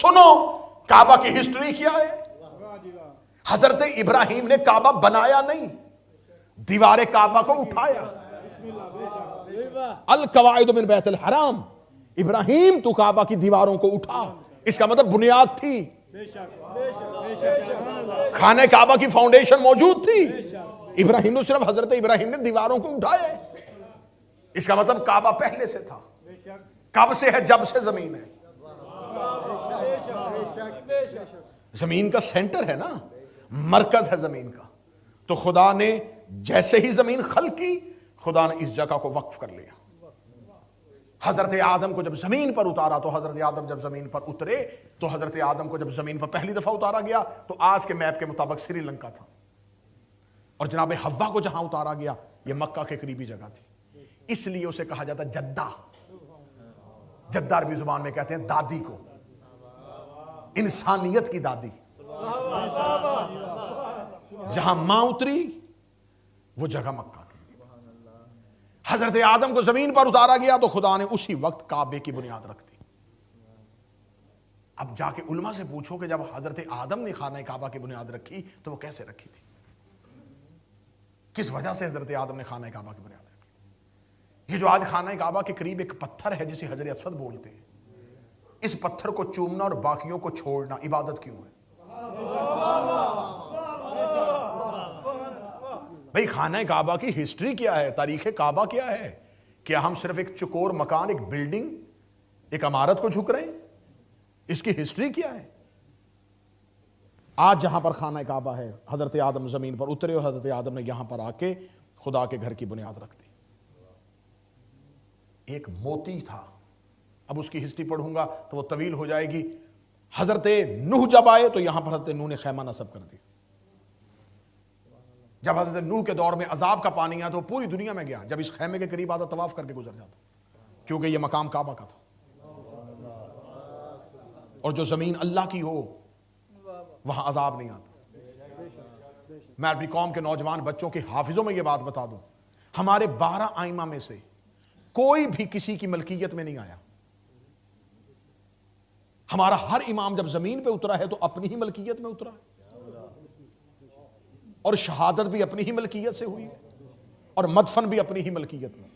सुनो काबा की हिस्ट्री क्या है। हजरत इब्राहिम ने काबा बनाया नहीं, दीवारे काबा को उठाया। अल कवाइद मिन बैतुल हराम, इब्राहिम तू काबा की दीवारों को उठा, इसका मतलब बुनियाद थी, खाने काबा की फाउंडेशन मौजूद थी। इब्राहिम ने सिर्फ हजरत इब्राहिम ने दीवारों को उठाया, इसका मतलब काबा पहले से था। कब से है? जब से जमीन है। जमीन का सेंटर है ना, मरकज है जमीन का। तो खुदा ने जैसे ही जमीन खल की, खुदा ने इस जगह को वक्फ कर लिया। हजरत आदम को जब जमीन पर उतारा, तो हजरत आदम जब जमीन पर उतरे, तो हजरत आदम को जब जमीन पर पहली दफा उतारा गया तो आज के मैप के मुताबिक श्रीलंका था, और जनाब हव्वा को जहां उतारा गया ये मक्का के करीबी जगह थी। इसलिए उसे कहा जाता जद्दा। जद्दा अरबी जुबान में कहते हैं दादी को, इंसानियत की दादी। जहां मां उतरी वो जगह मक्का की। हजरत आदम को जमीन पर उतारा गया तो खुदा ने उसी वक्त काबे की बुनियाद रख दी। अब जाके उलमा से पूछो कि जब हजरत आदम ने खाना काबा की बुनियाद रखी तो वो कैसे रखी थी, किस वजह से हजरत आदम ने खाना काबा की बुनियाद रखी। ये जो आज खाना काबा के करीब एक पत्थर है जिसे हजर अस्वद बोलते हैं, इस पत्थर को चूमना और बाकियों को छोड़ना इबादत क्यों है? भाई खाना काबा की हिस्ट्री क्या है, तारीख काबा क्या है? क्या हम सिर्फ एक चुकोर मकान, एक बिल्डिंग, एक इमारत को झुक रहे हैं? इसकी हिस्ट्री क्या है? आज जहां पर खाना काबा है, हजरत आदम जमीन पर उतरे और हजरत आदम ने यहां पर आके खुदा के घर की बुनियाद रख दी। एक मोती था, अब उसकी हिस्ट्री पढ़ूंगा तो वो तवील हो जाएगी। हजरत नूह जब आए तो यहां पर हजरत नूह ने खैमा नस्ब कर दिया। जब हजरत नूह के दौर में अजाब का पानी आया तो पूरी दुनिया में गया, जब इस खैमे के करीब आता तवाफ करके गुजर जाता, क्योंकि यह मकाम काबा का था। और जो जमीन अल्लाह की हो वहां अजाब नहीं आता। मैं अपनी कौम के नौजवान बच्चों के हाफिजों में यह बात बता दूं, हमारे 12 आइमा में से कोई भी किसी की मलकियत में नहीं आया। हमारा हर इमाम जब जमीन पे उतरा है तो अपनी ही मलकियत में उतरा है, और शहादत भी अपनी ही मलकियत से हुई है, और मदफन भी अपनी ही मलकियत में।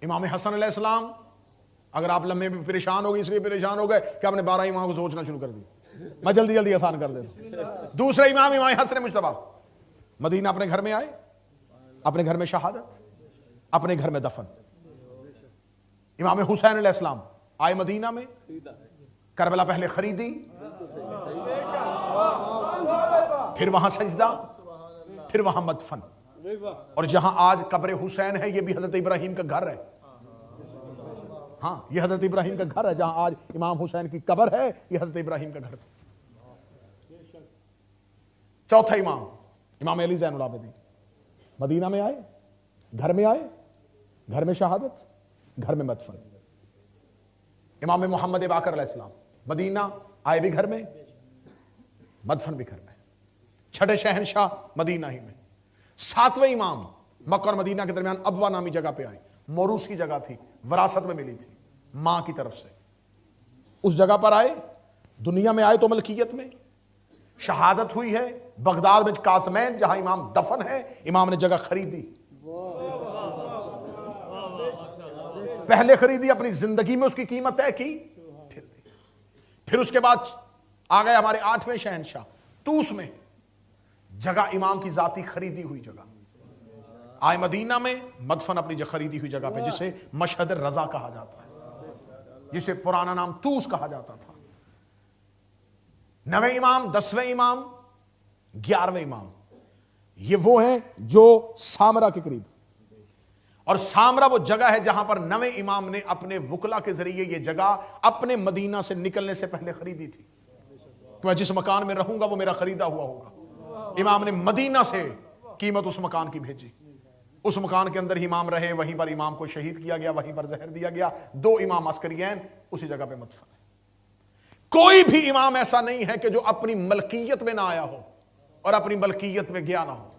इमाम हसन अलैहिस्सलाम, अगर आप लम्बे में परेशान हो गए, इसलिए परेशान हो गए कि आपने 12 इमाम को सोचना शुरू कर दिया, मैं जल्दी जल्दी आसान कर देता हूं। दूसरे इमाम हसन मुश्तबा मदीना अपने घर में आए, अपने घर में शहादत, अपने घर में दफन। इमाम हुसैन अलैहिस्सलाम आए मदीना में, करबला पहले खरीदी, फिर वहां सजदा, फिर वहां मदफन। और जहां आज कब्र हुसैन है, यह भी हजरत इब्राहिम का घर है। हाँ, यह हजरत इब्राहिम का घर है। जहां आज इमाम हुसैन की कब्र है, यह हजरत इब्राहिम का घर था। चौथा इमाम, इमाम अली ज़ैनुल आबिदीन, मदीना में आए, घर में आए, घर में शहादत, घर में मदफन। इमाम मोहम्मद बाकर अलैहिस्सलाम मदीना आए भी घर में, मदफन भी घर में। छठे शहनशाह मदीना ही में। सातवें इमाम मक्का और मदीना के दरमियान अबवा नामी जगह पे आए, मोरूसी जगह थी, विरासत में मिली थी मां की तरफ से। उस जगह पर आए, दुनिया में आए तो मलकियत में। शहादत हुई है बगदाद में कासमैन, जहां इमाम दफन है, इमाम ने जगह खरीदी। पहले खरीदी, अपनी जिंदगी में उसकी कीमत तय की, फिर दी। फिर उसके बाद आ गए हमारे 8वें शहनशाह, तूस में जगह इमाम की जाती खरीदी हुई जगह। आए मदीना में, मदफन अपनी खरीदी हुई जगह पे, जिसे मशहद रजा कहा जाता है, जिसे पुराना नाम तूस कहा जाता था। 9वें इमाम, 10वें इमाम, 11वें इमाम, ये वो हैं जो सामरा के करीब। और सामरा वो जगह है जहां पर 9वें इमाम ने अपने वुकला के जरिए ये जगह अपने मदीना से निकलने से पहले खरीदी थी कि मैं जिस मकान में रहूंगा वो मेरा खरीदा हुआ होगा। इमाम ने मदीना से कीमत उस मकान की भेजी, उस मकान के अंदर ही इमाम रहे, वहीं पर इमाम को शहीद किया गया, वहीं पर जहर दिया गया। 2 इमाम अस्करियैन उसी जगह पे मदफन है। कोई भी इमाम ऐसा नहीं है कि जो अपनी मलकियत में ना आया हो और अपनी मलकियत में गया ना हो।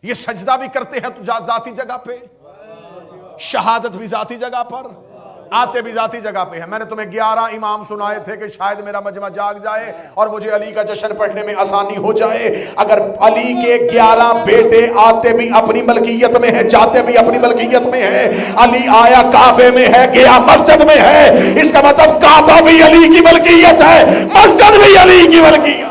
ये सजदा भी करते हैं तो जाती जगह पे, शहादत भी जाती जगह पर, आते भी जाती जगह पे है। मैंने तुम्हें 11 इमाम सुनाए थे कि शायद मेरा मजमा जाग जाए और मुझे अली का जश्न पढ़ने में आसानी हो जाए। अगर अली के 11 बेटे आते भी अपनी मलकियत में है, जाते भी अपनी मलकियत में है, अली आया काबे में है, गया मस्जिद में है, इसका मतलब काबा भी अली की मलकियत है, मस्जिद भी अली की मलकियत।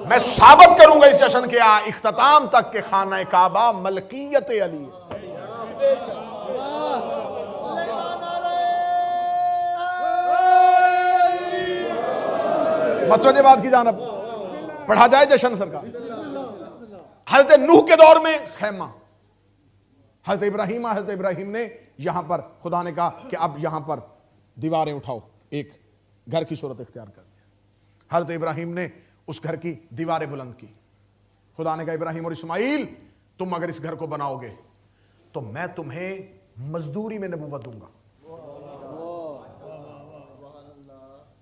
मैं साबित करूंगा इस जश्न के इख्तिताम तक के खाना काबा मलकियत अली है। मतवजे बात की जानब पढ़ा जाए जश्न सरकार। हजरत नूह के दौर में खैमा, हजरत इब्राहिम ने यहां पर खुदा ने कहा कि अब यहां पर दीवारें उठाओ, एक घर की सूरत इख्तियार कर दिया। हजरत इब्राहिम ने उस घर की दीवारें बुलंद की। खुदा ने कहा इब्राहिम और इस्माइल, तुम अगर इस घर को बनाओगे तो मैं तुम्हें मजदूरी में नबूवत दूंगा,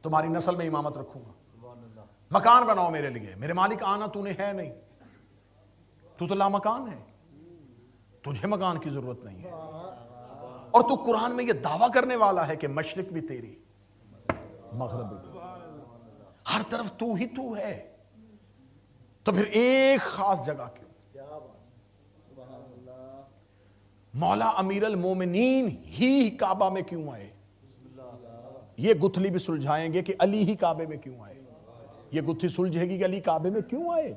तुम्हारी नस्ल में इमामत रखूंगा, मकान बनाओ मेरे लिए। मेरे मालिक आना तूने है नहीं, तू तो लामकान है, तुझे मकान की जरूरत नहीं है। और तू कुरान में यह दावा करने वाला है कि मशरिक भी तेरी, मगरिब भी तेरी, हर तरफ तू ही तू है, तो फिर एक खास जगह क्यों? मौला अमीर अल मोमिनीन ही काबा में क्यों आए? ये गुथली भी सुलझाएंगे कि अली ही काबे में क्यों आए। ये गुत्थी सुलझेगी कि अली काबे में क्यों आए।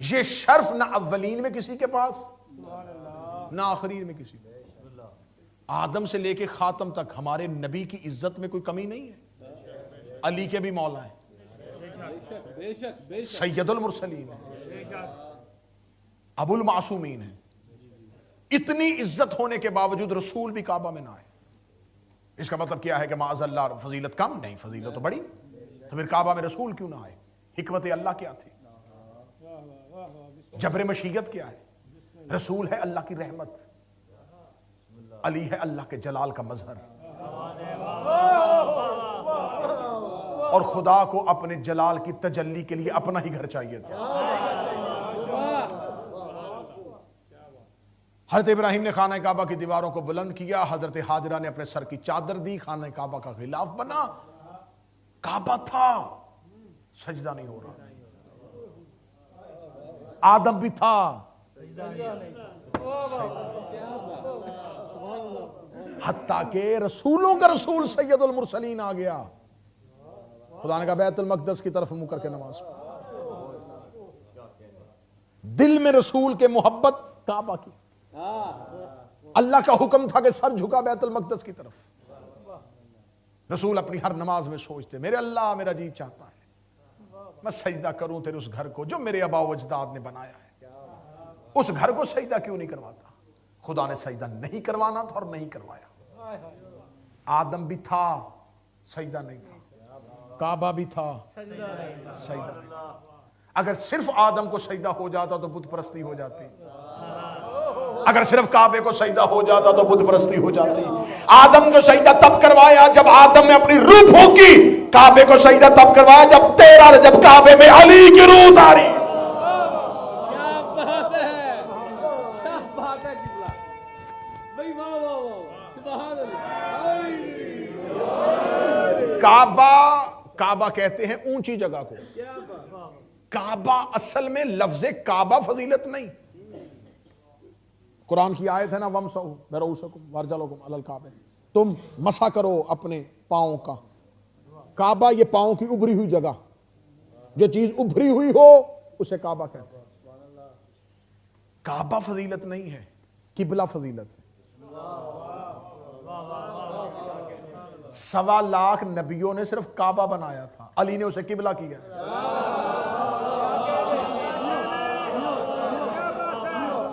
ये शर्फ ना अव्वलीन में किसी के पास, ना आखिरीन में किसी के। आदम से लेके खातम तक हमारे नबी की इज्जत में कोई कमी नहीं है। अली के भी मौला है, सैयदुल मुरसलीन है, अबुल मासूमीन है। इतनी इज्जत होने के बावजूद रसूल भी काबा में ना आए। इसका मतलब क्या है कि माअज़ल्लाह फजीलत कम नहीं, फजीलत तो बड़ी। तो फिर काबा में रसूल क्यों ना आए? हिकमत अल्लाह क्या थी? जबरे मशीयत क्या है? रसूल है अल्लाह की रहमत, अली है अल्लाह के जलाल का मजहर। और खुदा को अपने जलाल की तजल्ली के लिए अपना ही घर चाहिए था। हजरत इब्राहिम ने खाना काबा की दीवारों को बुलंद किया, हजरत हाजरा ने अपने सर की चादर दी, खाना काबा का खिलाफ बना। काबा था, सजदा नहीं हो रहा था। आदम भी था, हत्ता के रसूलों का रसूल सैयदुल मुरसलीन आ गया। खुदा ने कहा बैतुल मक़दस की तरफ मुंह करके नमाज पढ़ो। दिल में रसूल के मोहब्बत काबा की। अल्लाह का हुक्म था कि सर झुका बैतुल मक़दस की तरफ। रसूल अपनी हर नमाज में सोचते, मेरे अल्लाह, मेरा जी चाहता है मैं सजदा करूं तेरे उस घर को जो मेरे आबा व अजदाद ने बनाया है। उस घर को सजदा क्यों नहीं करवाता? खुदा ने सजदा नहीं करवाना था और नहीं करवाया। आदम भी था, सजदा नहीं था। काबा भी था, सजदा नहीं था। अगर सिर्फ आदम को सजदा हो जाता तो बुत परस्ती हो जाती। अगर सिर्फ काबे को सजदा हो जाता तो बुत परस्ती हो जाती। आदम को सजदा तब करवाया जब आदम में अपनी रूह फूंकी। काबे को सजदा तब करवाया जब काबे में अली की रूह तारी। काबा कहते हैं ऊंची जगह को। काबा असल में लफ्ज़े काबा फजीलत नहीं। कुरान की आयत है ना, वमसहू बिरुऊसिकुम वरजुलकुम अलल काबा, तुम मसा करो अपने पांव का। काबा ये पांव की उभरी हुई जगह, जो चीज उभरी हुई हो उसे काबा कहते हैं। काबा फजीलत नहीं है, किबला फजीलत है। 1.25 लाख नबियों ने सिर्फ काबा बनाया था, अली ने उसे किबला किया।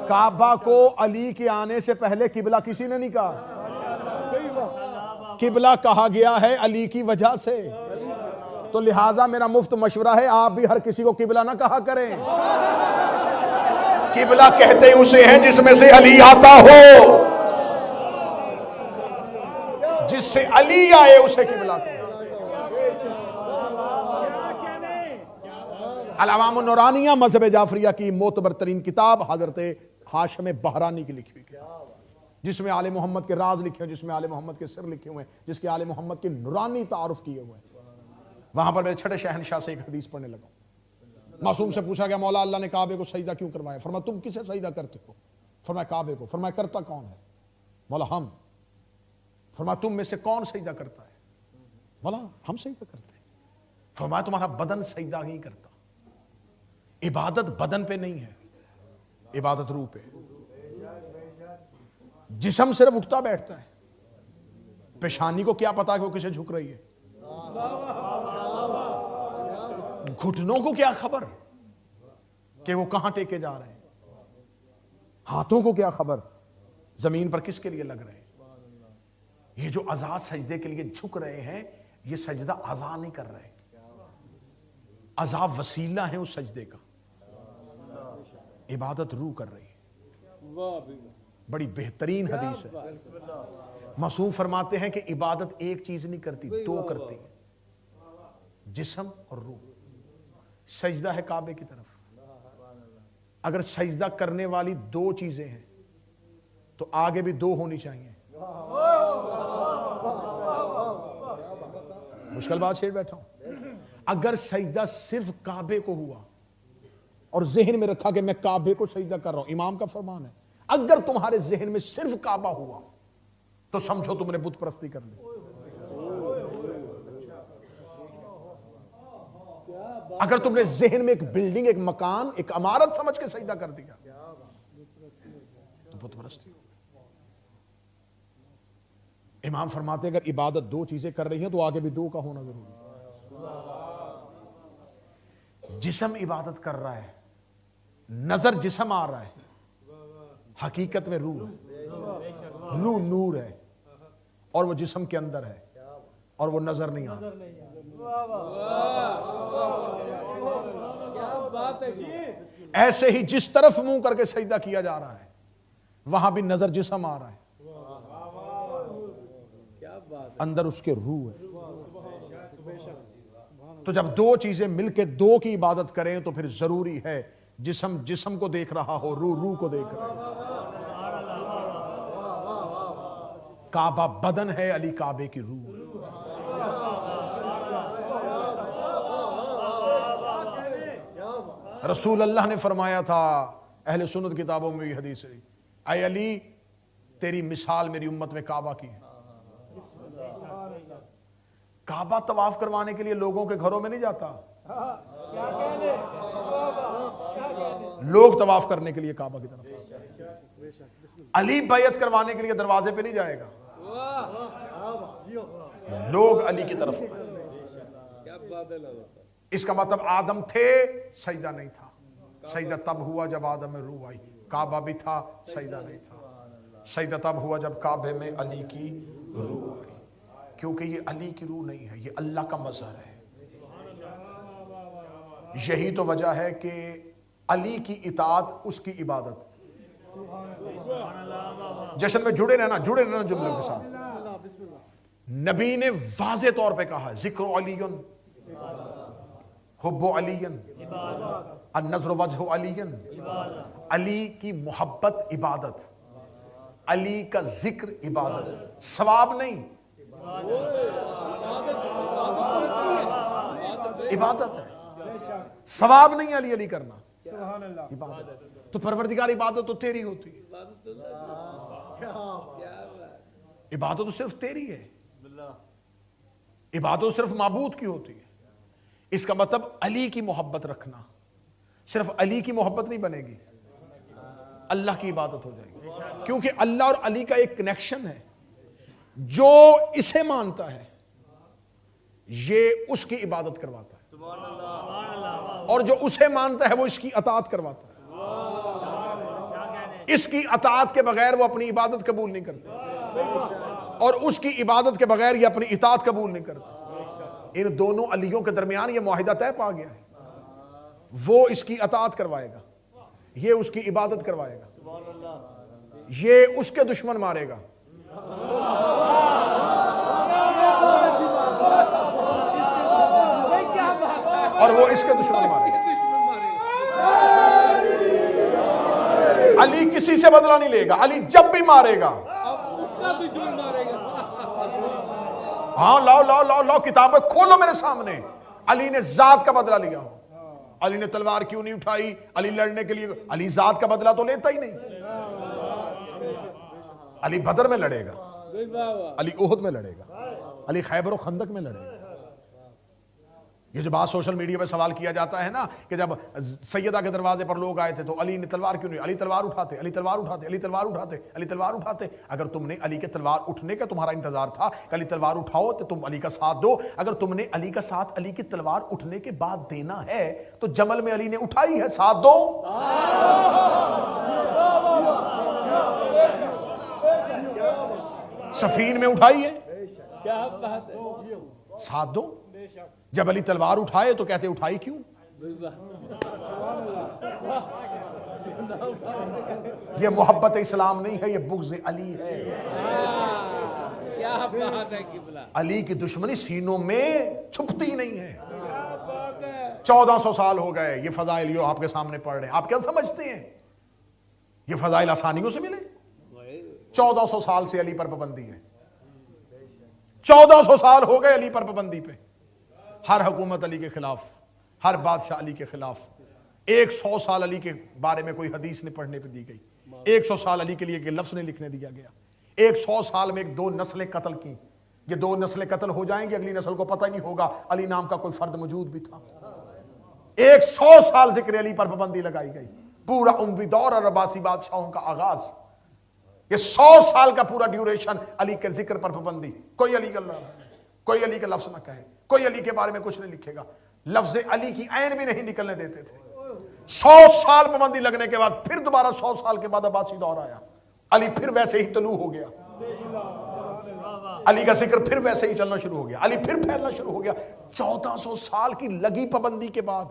काबा को अली के आने से पहले किबला किसी ने नहीं कहा। किबला कहा गया है अली की वजह से। तो लिहाजा मेरा मुफ्त मशवरा है, आप भी हर किसी को किबला ना कहा करें। किबला कहते उसे हैं जिसमें से अली आता हो, जिससे अली आए उसे किबला कहो। अल-अवामुन नूरानिया मज़हब जाफरिया की मोतबर तरीन किताब हजरत हाशम बहरानी की लिखी हुई किताब, जिसमें आले मोहम्मद के राज लिखे हुए, जिसमें आले मोहम्मद के सिर लिखे हुए हैं, जिसके आले मोहम्मद के नुरानी तारुफ किए हुए हैं। वहां पर मैं छठे शहनशाह से एक हदीस पढ़ने लगा। मासूम से पूछा गया, मौला अल्लाह ने काबे को सजदा क्यों करवाया? फरमाया तुम किसे सजदा करते हो? फरमाया काबे को। फरमाया करता कौन है? मौला हम। फरमाया तुम में से कौन सजदा करता है? मौला हम सजदा करते हैं। फरमाया तुम्हारा बदन सजदा नहीं करता। इबादत बदन पे नहीं है, इबादत रूह पे। जिस्म सिर्फ उठता बैठता है, पेशानी को क्या पता कि वो किसे झुक रही है? घुटनों को क्या खबर कि वो कहां टेके जा रहे हैं? हाथों को क्या खबर जमीन पर किसके लिए लग रहे हैं? ये जो आजाद सजदे के लिए झुक रहे हैं, ये सजदा आजाद नहीं कर रहे, अजाब वसीला है उस सजदे का। इबादत रूह कर रही है। बड़ी बेहतरीन हदीस है। मासूम फरमाते हैं कि इबादत एक चीज नहीं करती, दो करती है, जिस्म और रूह। सजदा है काबे की तरफ। अगर सजदा करने वाली दो चीजें हैं तो आगे भी दो होनी चाहिए। मुश्किल बात छेड़ बैठा हूं। अगर सजदा सिर्फ काबे को हुआ और जहन में रखा कि मैं काबे को सजदा कर रहा हूं, इमाम का फरमान है, अगर तुम्हारे जहन में सिर्फ काबा हुआ तो समझो तुमने बुत परस्ती कर ली। अगर तुमने जहन में एक बिल्डिंग, एक मकान, एक इमारत समझ के सजदा कर दिया तो बुत परस्ती हो। इमाम फरमाते अगर इबादत दो चीजें कर रही हैं तो आगे भी दो का होना जरूरी है। जिस्म इबादत कर रहा है, नजर जिस्म आ रहा है, हकीकत में रूह है। रूह नूर है और वो जिस्म के अंदर है और वो नजर नहीं आ रहा। ऐसे ही जिस तरफ मुंह करके सजदा किया जा रहा है वहां भी नजर जिस्म आ रहा है, अंदर उसके रूह है। तो जब दो चीजें मिलके दो की इबादत करें तो फिर जरूरी है जिस्म जिस्म को देख रहा हो, रूह रूह को देख रहा हो। काबा बदन है, अली काबे की रूह। रसूल अल्लाह ने फरमाया था, अहले सुन्नत किताबों में भी हदीस है, ऐ अली तेरी मिसाल मेरी उम्मत में काबा की है। काबा तवाफ करवाने के लिए लोगों के घरों में नहीं जाता, लोग तवाफ करने के लिए काबा की तरफ। अली बैयत करवाने के लिए दरवाजे पे नहीं जाएगा, लोग अली की तरफ। इसका मतलब आदम थे, सजदा नहीं था। सजदा तब हुआ जब आदम में रूह आई। काबा भी था, सजदा नहीं था। सजदा तब हुआ जब काबे में अली की रूह आई, क्योंकि ये अली की रूह नहीं है, ये अल्लाह का मज़हर है। यही तो वजह है कि अली की इताअत उसकी इबादत। जश्न में जुड़े रहना जुमलों के साथ। नबी ने वाज़े तौर पे कहा, जिक्र अलीयन हुब्बु अलीयन अन्नज़्र वजहु अलीयन। अली की मोहब्बत इबादत, अली का जिक्र इबादत, सवाब नहीं, इबादत है। सवाब नहीं अली अली करना, इबादत। तो परवरदिगार इबादत तो तेरी होती है, इबादत तो सिर्फ तेरी है, इबादत तो सिर्फ माबूद की होती है। इसका मतलब अली की मोहब्बत रखना। सिर्फ अली की मोहब्बत नहीं बनेगी, अल्लाह की इबादत हो जाएगी, क्योंकि अल्लाह और अली का एक कनेक्शन है। जो इसे मानता है ये उसकी इबादत करवाता है, और जो उसे मानता है वो इसकी अताअत करवाता है। इसकी अताअत के बगैर वो अपनी इबादत कबूल नहीं करता, और उसकी इबादत के बगैर ये अपनी इताअत कबूल नहीं करता। इन दोनों अलियों के दरमियान ये मुआहिदा तय पा गया है। वो इसकी अताअत करवाएगा, ये उसकी इबादत करवाएगा, ये उसके दुश्मन मारेगा, और वो इसके दुश्मन मारेगा। अली किसी से बदला नहीं लेगा। अली जब भी मारेगा उसका दुश्मन मारेगा। हाँ, लाओ लाओ लाओ लाओ किताबें खोलो मेरे सामने। अली ने जात का बदला लिया हो। अली ने तलवार क्यों नहीं उठाई? अली लड़ने के लिए, अली जात का बदला तो लेता ही नहीं। अली बदर में लड़ेगा, अली ओहद में लड़ेगा, अली खैबर और खंदक में लड़ेगा। ये जो बात सोशल मीडिया पे सवाल किया जाता है ना कि जब सैयदा के दरवाजे पर लोग आए थे तो अली ने तलवार क्यों नहीं, अली तलवार उठाते, अली तलवार उठाते, अली तलवार उठाते, अली तलवार उठाते। अगर तुमने अली के तलवार उठने का तुम्हारा इंतजार था कि अली तलवार उठाओ तो तुम अली का साथ दो। अगर तुमने अली का साथ अली की तलवार उठने के बाद देना है तो जमल में अली ने उठाई है, साथ दो। सफीन में उठाई है, क्या बात है, साथ दो। जब अली तलवार उठाए तो कहते उठाई क्यों? ये मोहब्बत इस्लाम नहीं है, ये बुग़्ज़ अली है। क्या बात है किबला। अली की दुश्मनी सीनों में छुपती नहीं है। 1400 साल हो गए ये फजाइल जो आपके सामने पढ़ रहे हैं, आप क्या समझते हैं ये फजाइल आसानियों से मिले? 1400 साल से अली पर पाबंदी है। 1400 साल हो गए अली पर पाबंदी पे। हर हुकूमत अली के खिलाफ, हर बादशाह अली के खिलाफ। 100 साल अली के बारे में कोई हदीस ने पढ़ने पे दी गई। 100 साल अली के लिए एक लफ्ज ने लिखने दिया गया। 100 साल में एक 2 नस्लें कत्ल की। ये 2 नस्लें कत्ल हो जाएंगी, अगली नस्ल को पता ही नहीं होगा अली नाम का कोई फर्द मौजूद भी था। 100 साल जिक्र अली पर पाबंदी लगाई गई। पूरा उमवी दौर और अब्बासी बादशाहों का आगाज, ये 100 साल का पूरा ड्यूरेशन अली के जिक्र पर पाबंदी। कोई अली का लफ्ज ना कहे, कोई अली के बारे में कुछ नहीं लिखेगा। लफ्ज अली की ऐन भी नहीं निकलने देते थे। 100 साल पाबंदी लगने के बाद फिर दोबारा 100 साल के बाद अब्बासी दौर आया। अली फिर वैसे ही तलू हो गया, अली का जिक्र फिर वैसे ही चलना शुरू हो गया, अली फिर फैलना शुरू हो गया। 1400 साल की लगी पाबंदी के बाद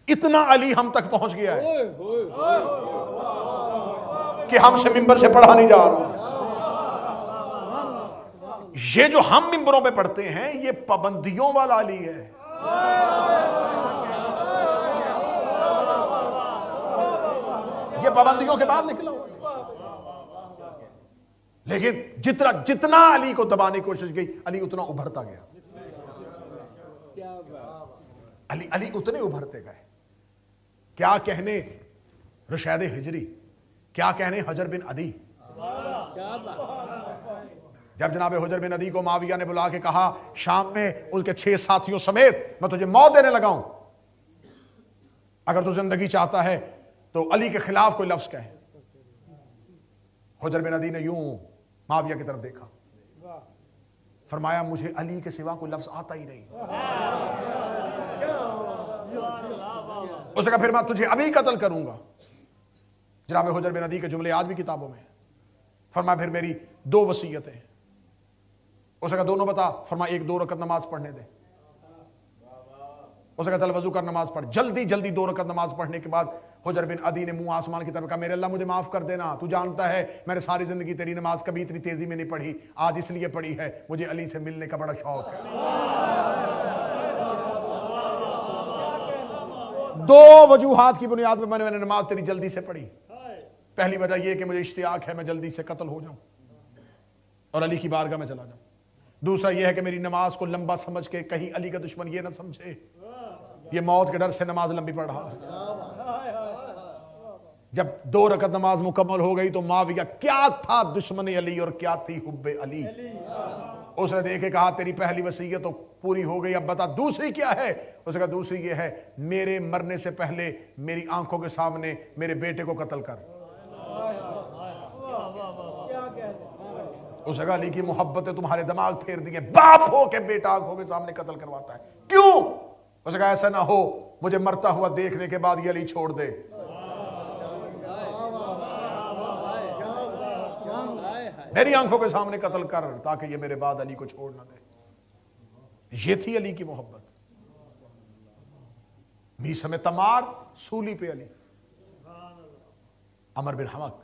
इतना अली हम तक पहुंच गया है कि हमसे मिंबर से पढ़ा नहीं जा रहा। ये जो हम मिंबरों पे पढ़ते हैं ये पाबंदियों वाला अली है। ये पाबंदियों के बाद निकला। लेकिन जितना अली को दबाने की कोशिश की, अली उतना उभरता गया। अली उतने उभरते गए। क्या कहने रशैद हिजरी, क्या कहने हजर बिन अदी। जब जनाब हजर बिन अदी को माविया ने बुला के कहा शाम में उनके 6 साथियों समेत मैं तुझे मौत देने लगा हूं, अगर तू जिंदगी चाहता है तो अली के खिलाफ कोई लफ्ज कहे। हजर बिन अदी ने यूं माविया की तरफ देखा, फरमाया मुझे अली के सिवा कोई लफ्ज आता ही नहीं। उसने कहा फिर मैं तुझे अभी कत्ल करूंगा। जनाब हजर बिन अदी के जुमले आज भी किताबों में। फरमाया फिर मेरी 2 वसीयतें। उसने कहा दोनों बता। फरमाया 1-2 रकत नमाज पढ़ने दे। उसने कहा चल वजू कर नमाज पढ़। जल्दी जल्दी 2 रकत नमाज पढ़ने के बाद हजर बिन अदी ने मुंह आसमान की तरफ कहा मेरे अल्लाह मुझे माफ कर देना, तू जानता है मैंने सारी जिंदगी तेरी नमाज कभी इतनी तेजी में नहीं पढ़ी, आज इसलिए पढ़ी है मुझे अली से मिलने का बड़ा शौक है। 2 वजूहात की बुनियाद पर मैंने नमाज तेरी जल्दी से पढ़ी। पहली वजह यह कि मुझे इश्तियाक है मैं जल्दी से कत्ल हो जाऊं और अली की बारगाह में चला जाऊं। दूसरा यह है कि मेरी नमाज को लंबा समझ के कहीं अली का दुश्मन ये ना समझे ये मौत के डर से नमाज लंबी पढ़ रहा है। जब 2 रकत नमाज मुकम्मल हो गई तो माविया क्या था दुश्मन अली और क्या थी हुब्बे अली। उसने देखे कहा तेरी पहली वसीयत तो पूरी हो गई, अब बता दूसरी क्या है। उसने कहा दूसरी ये है मेरे मरने से पहले मेरी आंखों के सामने मेरे बेटे को कत्ल कर। उसने कहा अली की मोहब्बत तुम्हारे दिमाग फेर दिए, बाप हो के बेटा आंखों के सामने कत्ल करवाता है क्यों। उसने कहा ऐसा ना हो मुझे मरता हुआ देखने के बाद ये अली छोड़ दे। मेरी आंखों के सामने कत्ल कर ताकि ये मेरे बाद अली को छोड़ ना दे। ये थी अली की मोहब्बत। मीसम तमार सूली पे अली, अमर बिन हमक,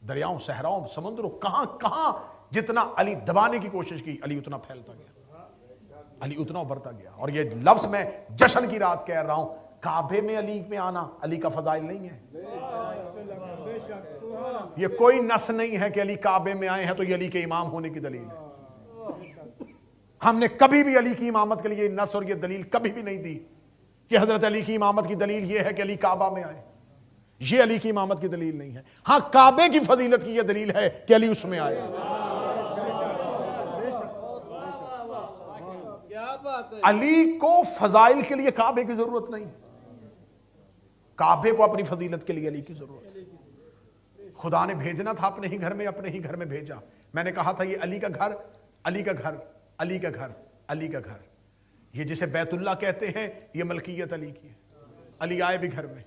दरियाओं सहराओं समुद्रों कहां कहां जितना अली दबाने की कोशिश की अली उतना फैलता गया, अली उतना उभरता गया। और ये लफ्ज मैं जश्न की रात कह रहा हूं, काबे में अली में आना अली का फजाइल नहीं है। ये कोई नस नहीं है कि अली काबे में आए हैं तो ये अली के इमाम होने की दलील है। हमने कभी भी अली की इमामत के लिए नस और ये दलील कभी भी नहीं दी कि हजरत अली की इमामत की दलील ये है कि अली काबा में आए। ये अली की इमामत की दलील नहीं है। हाँ, काबे की फजीलत की यह दलील है कि अली उसमें आए। क्या बात है। अली को फजाइल के लिए काबे की जरूरत नहीं, काबे को अपनी फजीलत के लिए अली की जरूरत है। खुदा ने भेजना था अपने ही घर में, अपने ही घर में भेजा। मैंने कहा था ये अली का घर, अली का घर, अली का घर, अली का घर। ये जिसे बैतुल्ला कहते हैं ये मलकियत अली की है। अली आए भी घर में,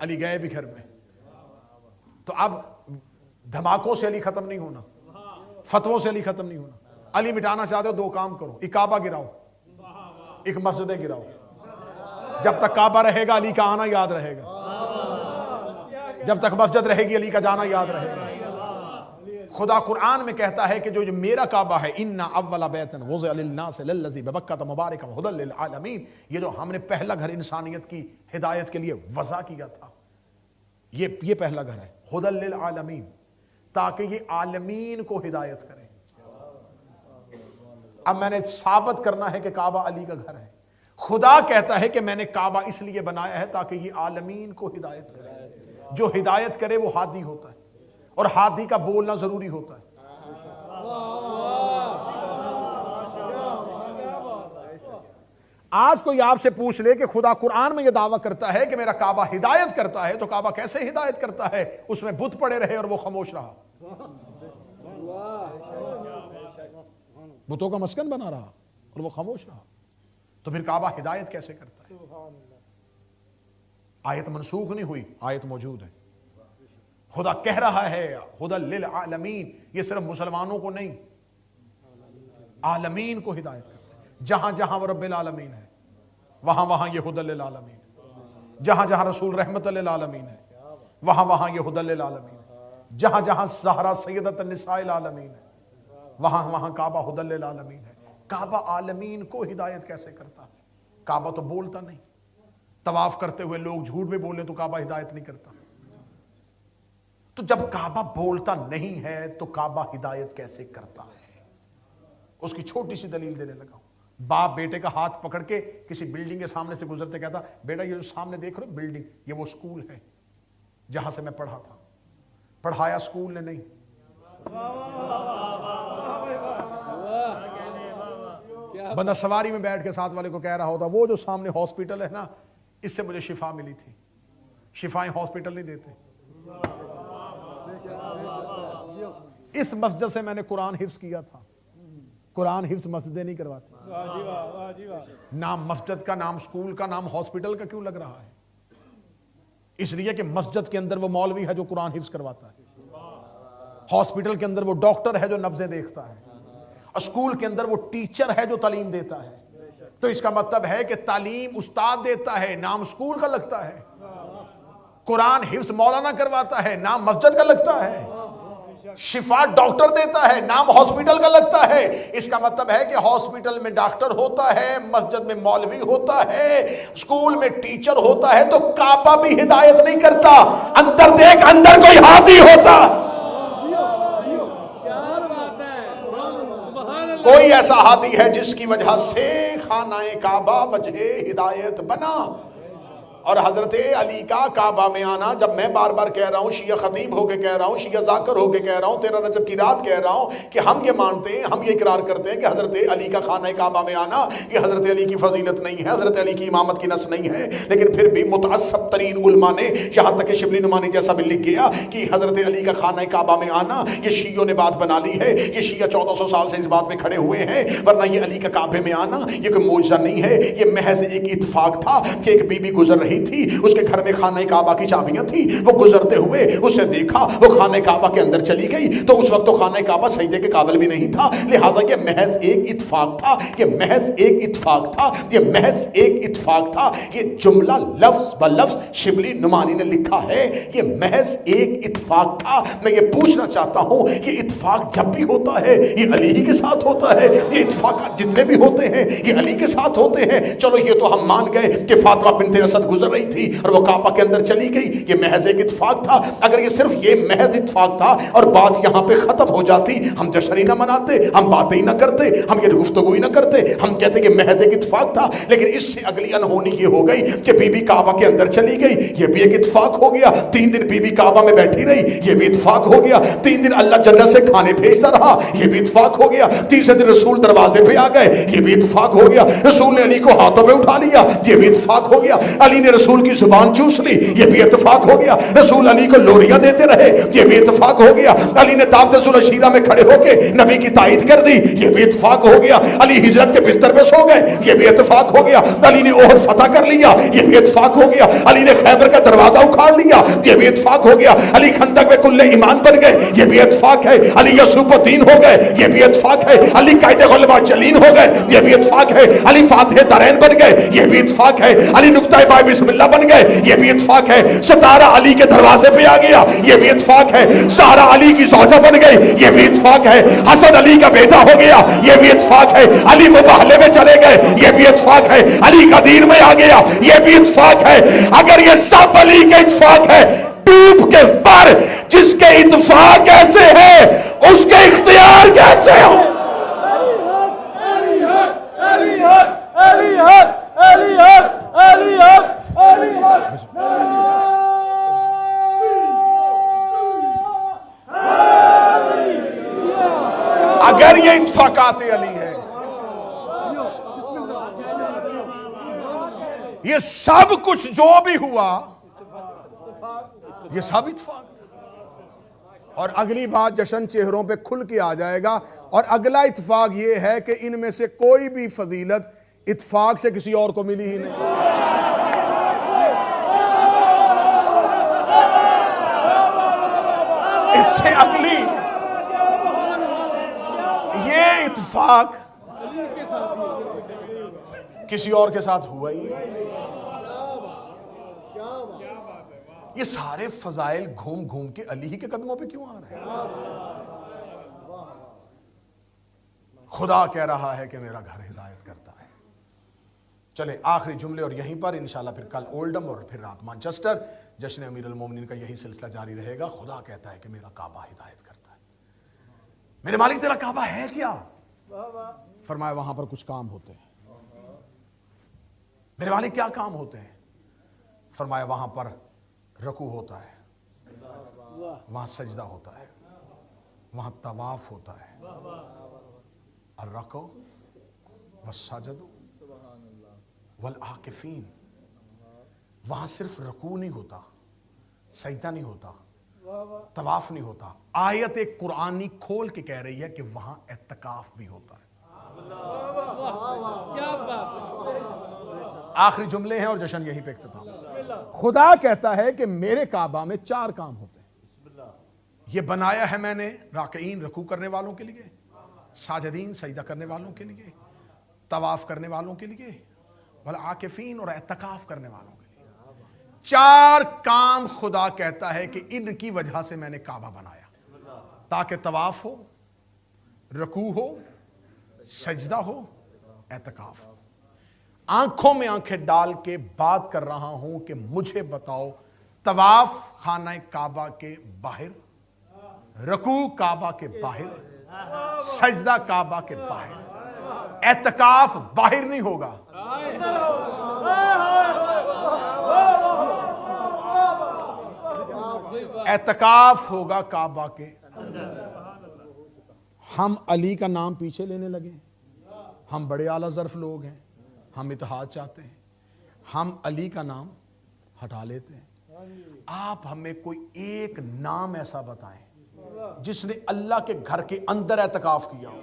अली गए भी घर में। तो अब धमाकों से अली खत्म नहीं होना, फतवों से अली खत्म नहीं होना। अली मिटाना चाहते हो, दो काम करो, एक काबा गिराओ, एक मस्जिदें गिराओ। जब तक काबा रहेगा अली का आना याद रहेगा, जब तक मस्जिद रहेगी अली का जाना याद रहेगा। खुदा कुरान में कहता है कि जो मेरा काबा है, इन्ना अव्वला बैतन वुज़िअ लिन्नास लल्लज़ी बबक्कत मुबारकन हुदल लिल आलमीन, ये जो हमने पहला घर इंसानियत की हिदायत के लिए वज़ा किया था, ये पहला घर है हुदल लिल आलमीन, ताकि ये आलमीन को हिदायत करे। अब मैंने साबित करना है कि काबा अली का घर है। खुदा कहता है कि मैंने काबा इसलिए बनाया है ताकि ये आलमीन को हिदायत करे। जो हिदायत करे वो हादी होता है, और हादी का बोलना जरूरी होता है। आज कोई आपसे पूछ ले कि खुदा कुरान में यह दावा करता है कि मेरा काबा हिदायत करता है, तो काबा कैसे हिदायत करता है? उसमें बुत पड़े रहे और वो खामोश रहा, बुतों का मस्कन बना रहा और वो खामोश रहा, तो फिर काबा हिदायत कैसे करता है? आयत मनसूख नहीं हुई, आयत मौजूद है। खुदा कह रहा है हुदल लिल आलमीन, ये सिर्फ मुसलमानों को नहीं, आलमीन को हिदायत करता है। जहां जहां वो रब्बिल आलमीन है वहां वहां ये हुदल लिल आलमीन है। जहां जहां रसूल रहमतुल लिल आलमीन है वहां वहां ये हुदल लिल आलमीन है। जहां जहां ज़हरा सय्यदत निसाइल आलमीन है वहां वहां काबा हुदल लिल आलमीन है। काबा आलमीन को हिदायत कैसे करता है? काबा तो बोलता नहीं। तवाफ करते हुए लोग झूठ में बोले तो काबा हिदायत नहीं करता। तो जब काबा बोलता नहीं है तो काबा हिदायत कैसे करता है? उसकी छोटी सी दलील देने लगा हूं। बाप बेटे का हाथ पकड़ के किसी बिल्डिंग के सामने से गुजरते कहता, बेटा ये जो सामने देख रहे हो बिल्डिंग, ये वो स्कूल है जहां से मैं पढ़ा था। पढ़ाया स्कूल ने नहीं, बंदा सवारी में बैठ के साथ वाले को कह रहा होता, वो जो सामने हॉस्पिटल है ना, इससे मुझे शिफा मिली थी। शिफाएं हॉस्पिटल नहीं देते। इस मस्जिद से मैंने कुरान हिफ्ज किया था। कुरान हिफ्ज मस्जिदें नहीं करवाती। नाम मस्जिद का, नाम स्कूल का, नाम हॉस्पिटल का क्यों लग रहा है? इसलिए कि मस्जिद के अंदर वो मौलवी है जो कुरान हिफ्ज करवाता है, हॉस्पिटल के अंदर वो डॉक्टर है जो नब्जें देखता है, और स्कूल के अंदर वो टीचर है जो तालीम देता है। तो इसका मतलब है कि तालीम उस्ताद देता है, नाम स्कूल का लगता है। कुरान हिफ्ज मौलाना करवाता है, नाम मस्जिद का लगता है। शिफा डॉक्टर देता है, नाम हॉस्पिटल का लगता है। इसका मतलब है कि हॉस्पिटल में डॉक्टर होता है, मस्जिद में मौलवी होता है, स्कूल में टीचर होता है। तो काबा भी हिदायत नहीं करता। अंदर देख, अंदर कोई हादी होता। कोई ऐसा हादी है जिसकी वजह से खानाए काबा वजह हिदायत बना। और हजरत अली का काबा में आना, जब मैं बार बार कह रहा हूँ, शिया खतीब होके कह रहा हूँ, शिया जाकर होके कह रहा हूँ, 13 रजब की रात कह रहा हूँ कि हम ये मानते हैं, हम ये इकरार करते हैं कि हजरत अली का खाना काबा में आना ये हजरत अली की फजीलत नहीं है, हजरत अली की इमामत की नस नहीं है। लेकिन फिर भी मुतअस्सब तरीन उलमा ने, यहाँ तक कि शिबली नुमानी जैसा भी लिख गया कि हजरत अली का खाना काबा में आना ये शियों ने बात बना ली है। ये शिया 1400 साल से इस बात में खड़े हुए हैं, वरना ये अली का काबे में आना ये कोई मौजज़ा नहीं है। ये महज एक इत्तेफाक था कि एक बीबी गुजर रही थी, उसके घर में खाने काबा की चाबियां थी। वो गुजरते हुए उसे देखा, वो खाने काबा के अंदर चली गई। तो उस वक्त तो खाने काबा सजदे के काबिल भी नहीं था। लिहाजा ये महज एक इत्तेफाक था, ये महज एक इत्तेफाक था, ये महज एक इत्तेफाक था। ये जुमला लफ्ज ब लफ्ज शिबली नुमानी ने लिखा है, ये महज एक इत्तेफाक था। मैं ये पूछना चाहता हूं, ये इत्तेफाक जब भी होता है ये अली ही के साथ होता है? ये इत्तेफाक जितने भी होते हैं ये अली के साथ होते हैं? चलो ये तो हम मान गए कि फातिमा बिन्ते असद गुजर गुजर रही थी और वो काबा के अंदर चली गई। ये महज एक इत्तेफाक था। अगर ये सिर्फ ये महज इत्तेफाक था और बात यहाँ पे खत्म हो जाती, हम जश्न ही ना मनाते, हम बातें ही ना करते, हम ये गुफ्तगू ही ना करते, हम कहते कि महज एक इत्तेफाक था। लेकिन इससे अगली अनहोनी ये हो गई कि बीबी काबा के अंदर चली गई, ये भी एक इत्तेफाक हो गया। 3 दिन बीबी काबा में बैठी रही, ये भी इत्तेफाक हो गया। 3 दिन अल्लाह जन्नत से खाने भेजता रहा, ये भी इत्तेफाक हो गया। तीसरे दिन रसूल दरवाजे पे आ गए, ये भी इत्तेफाक हो गया। रसूल ने अली को हाथों पे उठा लिया, ये भी इत्तेफाक हो गया। अली ने रसूल की जुबान चूस ली, ये भी इत्तेफाक हो गया। रसूल अली को लोरियां देते रहे, ये भी इत्तेफाक हो गया। अली ने दावत अशीरा में खड़े होके नबी की ताईद कर दी, ये भी इत्तेफाक हो गया। अली हिजरत के बिस्तर पे सो गए, ये भी इत्तेफाक हो गया। अली ने ओहद फतह कर लिया, ये भी इत्तेफाक हो गया। अली ने खैबर का दरवाजा उखाड़ लिया, ये भी इत्तेफाक हो गया। अली खंदक में कुल्ले ईमान बन गए, ये भी इत्तेफाक है। अली यसूफुद्दीन हो गए, ये भी इत्तेफाक है। अली कायदे गुलबा जलीन हो गए, ये भी इत्तेफाक है। अली फातिह दरैन बन गए, ये भी इत्तेफाक है। अली नुक्ता बाय बिस्मिल्लाह बन गए, ये भी इत्तेफाक है। सितारा अली के दरवाजे पे आ गया, ये भी इत्तेफाक है। सारा अली की ज़ौजा बन गई, ये भी इत्तेफाक है। हसन अली का बेटा हो गया, ये भी इत्तेफाक है। अली मुबाहले में चले गए, ये भी इत्तेफाक है। अली कदीर में आ गया, ये भी इत्तेफाक है। अगर ये सब अली के इत्तेफाक है, डूब के पर जिसके इत्तेफाक ऐसे है उसके इख्तियार कैसे हो? अगर ये इत्तेफाकात अली है, ये सब कुछ जो भी हुआ ये सब इत्तेफाक था। और अगली बात जश्न चेहरों पे खुल के आ जाएगा। और अगला इत्तेफाक ये है कि इनमें से कोई भी फजीलत इत्तेफाक से किसी और को मिली ही नहीं। इससे अगली ये इत्तेफाक किसी और के साथ हुआ ही नहीं। ये सारे फजाइल घूम घूम के अली ही के कदमों पे क्यों आ रहे हैं? खुदा कह रहा है कि मेरा घर हिदायत करता है। चले आखिरी जुमले और यहीं पर इंशाल्लाह फिर कल ओल्डम और फिर रात मैनचेस्टर जश्न अमीर अल मोमिनीन का यही सिलसिला जारी रहेगा। खुदा कहता है कि मेरा काबा हिदायत करता है। मेरे मालिक तेरा काबा है क्या? फरमाया वहां पर कुछ काम होते हैं। मेरे मालिक क्या काम होते हैं? फरमाया वहां पर रकू होता है, वहां सजदा होता है, वहां तवाफ होता है। और रको वस्सजदु वल आकिफीन, वहां सिर्फ रकू नहीं होता, सजदा नहीं होता, तवाफ नहीं होता। आयत एक कुरानी खोल के कह रही है कि वहां एतकाफ भी होता है। क्या बात। आखिरी जुमले हैं और जश्न यहीं पे इख्तिताम। खुदा कहता है कि मेरे काबा में 4 काम होते हैं। ये बनाया है मैंने राकईन रकू करने वालों के लिए, साजदीन सजदा करने वालों के लिए, तवाफ करने वालों के लिए, वल आकिफीन और एतकाफ करने वालों के लिए। 4 काम खुदा कहता है कि इनकी वजह से मैंने काबा बनाया, ताकि तवाफ हो, रकू हो, सजदा हो, एतकाफ हो। आंखों में आंखें डाल के बात कर रहा हूं कि मुझे बताओ, तवाफ खाना काबा के बाहर, रकू काबा के बाहर, सजदा काबा के बाहर, एतकाफ बाहर नहीं होगा। एतकाफ होगा काबा के अंदर। हम अली का नाम पीछे लेने लगे, हम बड़े आला ज़र्फ लोग हैं, हम इत्तेहाद चाहते हैं, हम अली का नाम हटा लेते हैं। आप हमें कोई एक नाम ऐसा बताएं जिसने अल्लाह के घर के अंदर एतकाफ किया हो।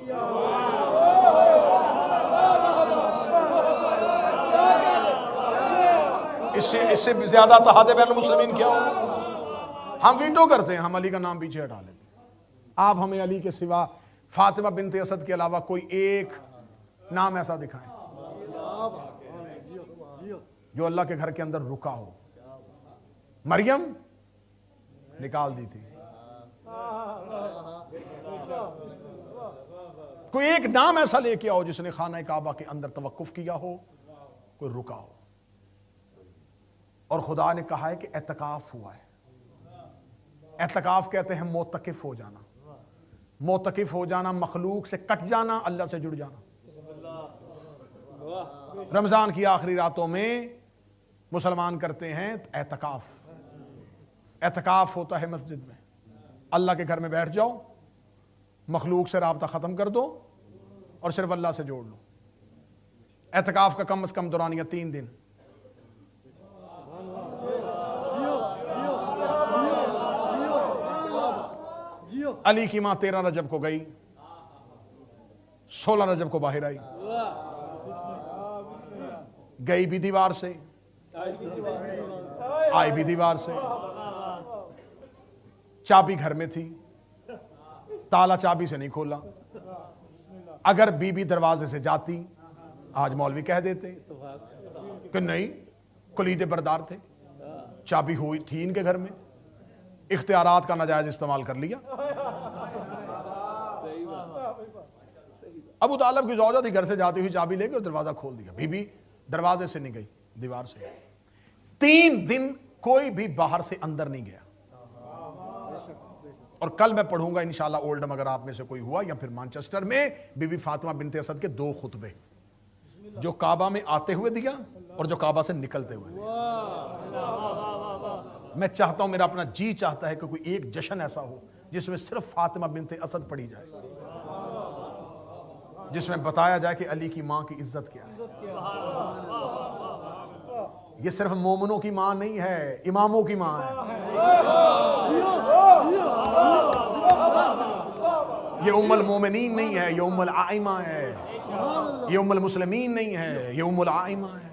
इससे ज्यादा इत्तेहाद बैन मुस्लिमीन क्या हो? हम वीटो करते हैं, हम अली का नाम पीछे हटा लेते हैं। आप हमें अली के सिवा फातिमा बिनत असद के अलावा कोई एक नाम ऐसा दिखाएं जो अल्लाह के घर के अंदर रुका हो। मरियम निकाल दी थी। कोई एक नाम ऐसा लेके आओ जिसने खाना काबा के अंदर तवक्कुफ किया हो, कोई रुका हो। और खुदा ने कहा है कि एतकाफ हुआ है। एतकाफ कहते हैं मोतकिफ हो जाना। मोतकिफ हो जाना, मखलूक से कट जाना, अल्लाह से जुड़ जाना। रमजान की आखिरी रातों में मुसलमान करते हैं एतकाफ। एतकाफ होता है मस्जिद में, अल्लाह के घर में बैठ जाओ, मखलूक से राब्ता खत्म कर दो और सिर्फ अल्लाह से जोड़ लो। एतकाफ का कम से कम दौरानिया 3 दिन। अली की मां 13 रजब को गई, 16 रजब को बाहर आई। गई भी दीवार से, आई भी दीवार से। चाबी घर में थी, ताला चाबी से नहीं खोला। अगर बीबी दरवाजे से जाती, आज मौलवी कह देते कि नहीं, कुलीदे बरदार थे, चाबी हुई थी इनके घर में, इख्तियारात का नाजायज इस्तेमाल कर लिया। अबू तालिब की ज़ौजा थी, घर से जाती हुई चाबी लेकर दरवाजा खोल दिया। बीबी दरवाजे से नहीं गई, दीवार से। 3 दिन कोई भी बाहर से अंदर नहीं गया। और कल मैं पढ़ूंगा इंशाल्लाह ओल्डम, अगर आप में से कोई हुआ, या फिर मैनचेस्टर में बीबी फातिमा बिनते असद के 2 खुतबे, जो काबा में आते हुए दिया और जो काबा से निकलते हुए दिया। मैं चाहता हूं, मेरा अपना जी चाहता है कि कोई एक जश्न ऐसा हो जिसमें सिर्फ फातिमा बिनते असद पढ़ी जाए, जिसमें बताया जाए कि अली की मां की इज्जत क्या है। ये सिर्फ मोमिनों की मां नहीं है, इमामों की मां है। ये उम्मुल मोमिनीन नहीं है, ये उम्मुल आइमा है। ये उम्मुल मुस्लिमीन नहीं है, ये उम्मुल आइमा है।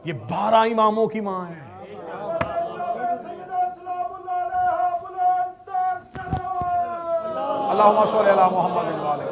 ये 12 इमामों की मां है। अल्लाहुम्मा सल्ली अला मुहम्मद व आले।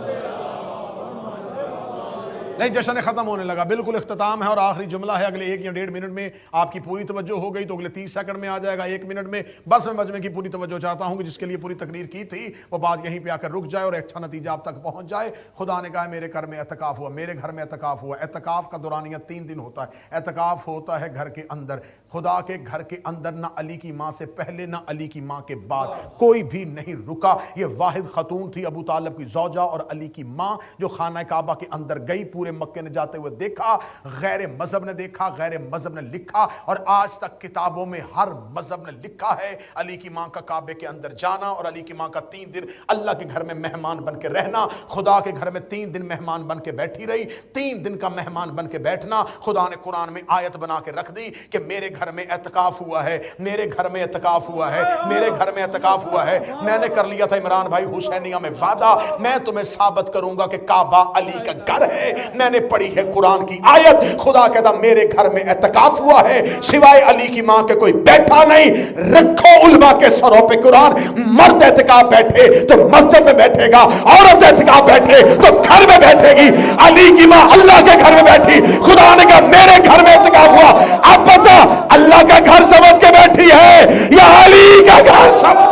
नहीं, जश्न खत्म होने लगा, बिल्कुल इख्तिताम है और आखिरी जुमला है। अगले 1 या 1.5 मिनट में आपकी पूरी तवज्जो हो गई तो अगले 30 सेकंड में आ जाएगा। 1 मिनट में बस मैं मजमे की पूरी तवज्जो चाहता हूं कि जिसके लिए पूरी तकरीर की थी वो बात यहीं पे आकर रुक जाए और अच्छा नतीजा आप तक पहुंच जाए। खुदा ने कहा मेरे घर में एतकाफ हुआ, मेरे घर में एतकाफ हुआ। एतकाफ का दौरानिया 3 दिन होता है। एतकाफ होता है घर के अंदर, खुदा के घर के अंदर। ना अली की माँ से पहले ना अली की माँ के बाद कोई भी नहीं रुका। ये वाहिद खतून थी, अबू तालिब की ज़ौजा और अली की माँ, जो खाना काबा के अंदर गई। पूरे मक्के ने जाते हुए देखा, गैर मजहब ने देखा, गैर मजहब ने लिखा, और आज तक किताबों में हर मजहब ने लिखा है अली की मां का काबे के अंदर जाना और अली की मां का 3 दिन अल्लाह के घर में मेहमान बन के रहना। खुदा के घर में 3 दिन मेहमान बन के बैठी रही। 3 दिन का मेहमान बन के बैठना खुदा ने कुरान में आयत बना के रख दी कि मेरे घर में एतकाफ हुआ है, मेरे घर में एतकाफ हुआ है, मेरे घर में एतकाफ हुआ है। मैंने कर लिया था इमरान भाई हुसैनिया में वादा, मैं तुम्हें साबित करूंगा कि काबा अली का घर है। मैंने पढ़ी है कुरान की आयत, खुदा कहता मेरे घर में एतकाफ हुआ है, सिवाय अली की मां के कोई बैठा नहीं। रखो उलमा के सरों पे कुरान, मर्द एतकाफ बैठे तो मस्जिद में बैठेगा, औरत एतकाफ बैठे तो घर में बैठेगी। अली की मां अल्लाह के घर में बैठी, खुदा ने कहा मेरे घर में एतकाफ हुआ। अब बता, अल्लाह का घर समझ के बैठी है या अली का घर समझ?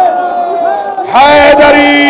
हैदरी